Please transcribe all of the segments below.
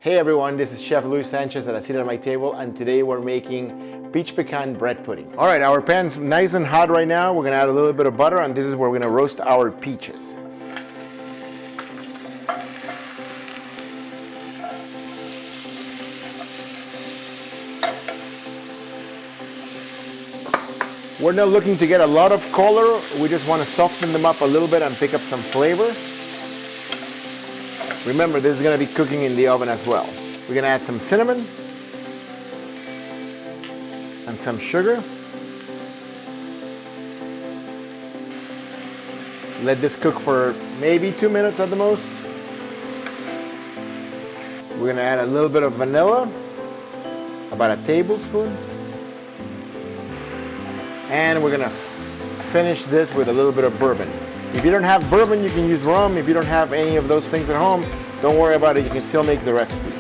Hey everyone, this is Chef Luis Sanchez at a seat at my table, and today we're making peach pecan bread pudding. All right, our pan's nice and hot right now. We're gonna add a little bit of butter, and this is where we're gonna roast our peaches. We're not looking to get a lot of color. We just want to soften them up a little bit and pick up some flavor. Remember, this is going to be cooking in the oven as well. We're going to add some cinnamon and some sugar. Let this cook for maybe 2 minutes at the most. We're going to add a little bit of vanilla, about a tablespoon. And we're gonna finish this with a little bit of bourbon. If you don't have bourbon, you can use rum. If you don't have any of those things at home, don't worry about it. You can still make the recipe.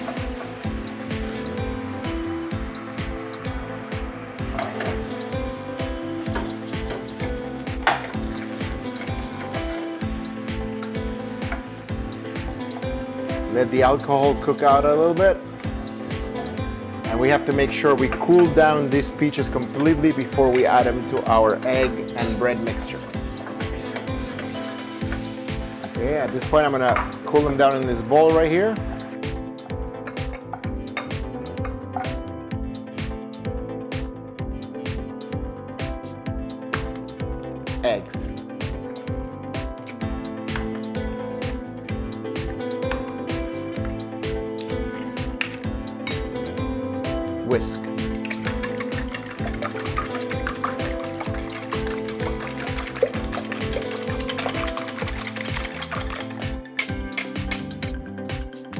Let the alcohol cook out a little bit. And we have to make sure we cool down these peaches completely before we add them to our egg and bread mixture. Okay, at this point I'm gonna cool them down in this bowl right here. Eggs. Whisk.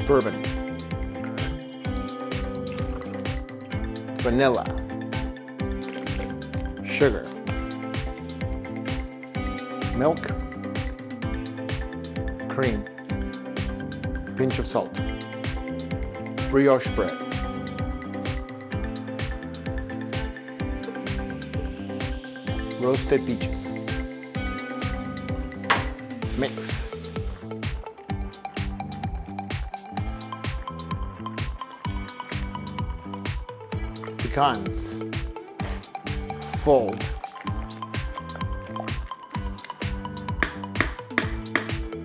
Bourbon. Vanilla. Sugar. Milk. Cream. Pinch of salt. Brioche bread. Roasted peaches. Mix. Pecans. Fold.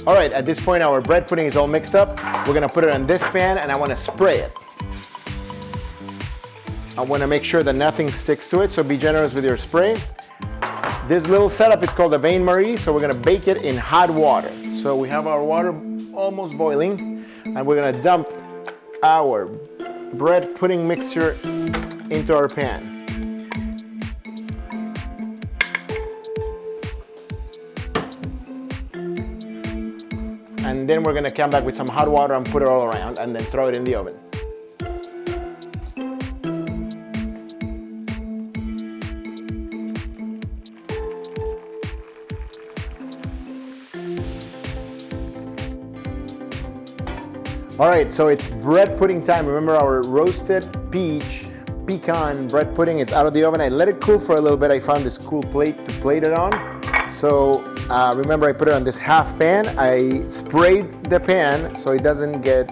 All right, at this point our bread pudding is all mixed up. We're gonna put it on this pan and I wanna spray it. I wanna make sure that nothing sticks to it, so be generous with your spray. This little setup is called a bain-marie, so we're gonna bake it in hot water. So we have our water almost boiling, and we're gonna dump our bread pudding mixture into our pan. And then we're gonna come back with some hot water and put it all around, and then throw it in the oven. All right, so it's bread pudding time. Remember our roasted pecan bread pudding is out of the oven. I let it cool for a little bit. I found this cool plate to plate it on. So remember I put it on this half pan. I sprayed the pan so it doesn't get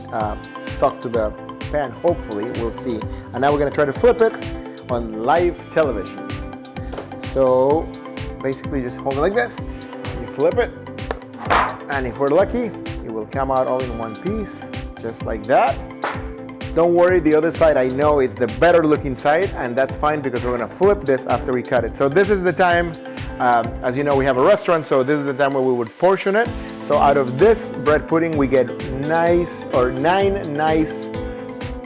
stuck to the pan, hopefully, we'll see. And now we're gonna try to flip it on live television. So basically just hold it like this, you flip it, and if we're lucky, it will come out all in one piece. Just like that. Don't worry, the other side I know is the better looking side, and that's fine because we're gonna flip this after we cut it. So this is the time, as you know, we have a restaurant, so this is the time where we would portion it. So out of this bread pudding, we get 9 nice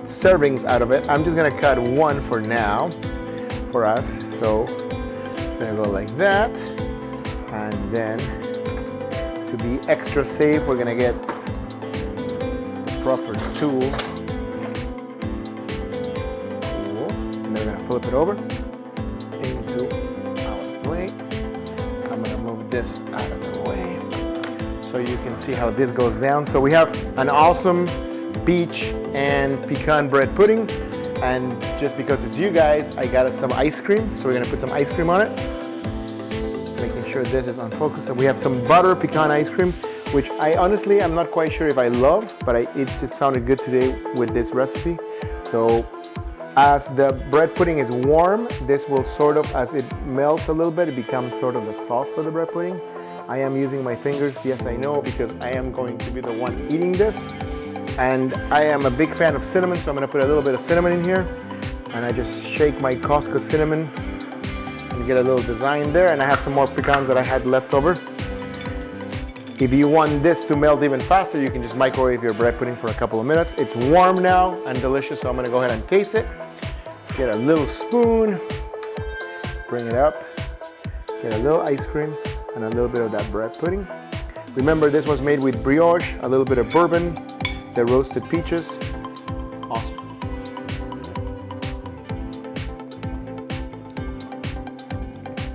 servings out of it. I'm just gonna cut one for now, for us. So I'm gonna go like that, and then to be extra safe, we're gonna get proper tool. And then we're gonna flip it over into our plate. I'm gonna move this out of the way so you can see how this goes down. So we have an awesome peach and pecan bread pudding, and just because it's you guys, I got us some ice cream. So we're gonna put some ice cream on it. Making sure this is on focus. So we have some butter pecan ice cream. which I honestly, I'm not quite sure if I love, but it just sounded good today with this recipe. So as the bread pudding is warm, this will sort of, as it melts a little bit, it becomes sort of the sauce for the bread pudding. I am using my fingers, yes I know, because I am going to be the one eating this. And I am a big fan of cinnamon, so I'm gonna put a little bit of cinnamon in here. And I just shake my Costco cinnamon and get a little design there. And I have some more pecans that I had left over. If you want this to melt even faster, you can just microwave your bread pudding for a couple of minutes. It's warm now and delicious, so I'm gonna go ahead and taste it. Get a little spoon, bring it up, get a little ice cream and a little bit of that bread pudding. Remember, this was made with brioche, a little bit of bourbon, the roasted peaches. Awesome.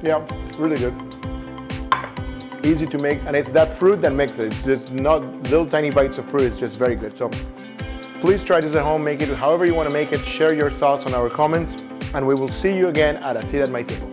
Yeah, really good. Easy to make, and it's that fruit that makes it. It's just not little tiny bites of fruit, it's just very good. So please try this at home, make it however you want to make it, share your thoughts on our comments, and we will see you again at A Seat at My Table.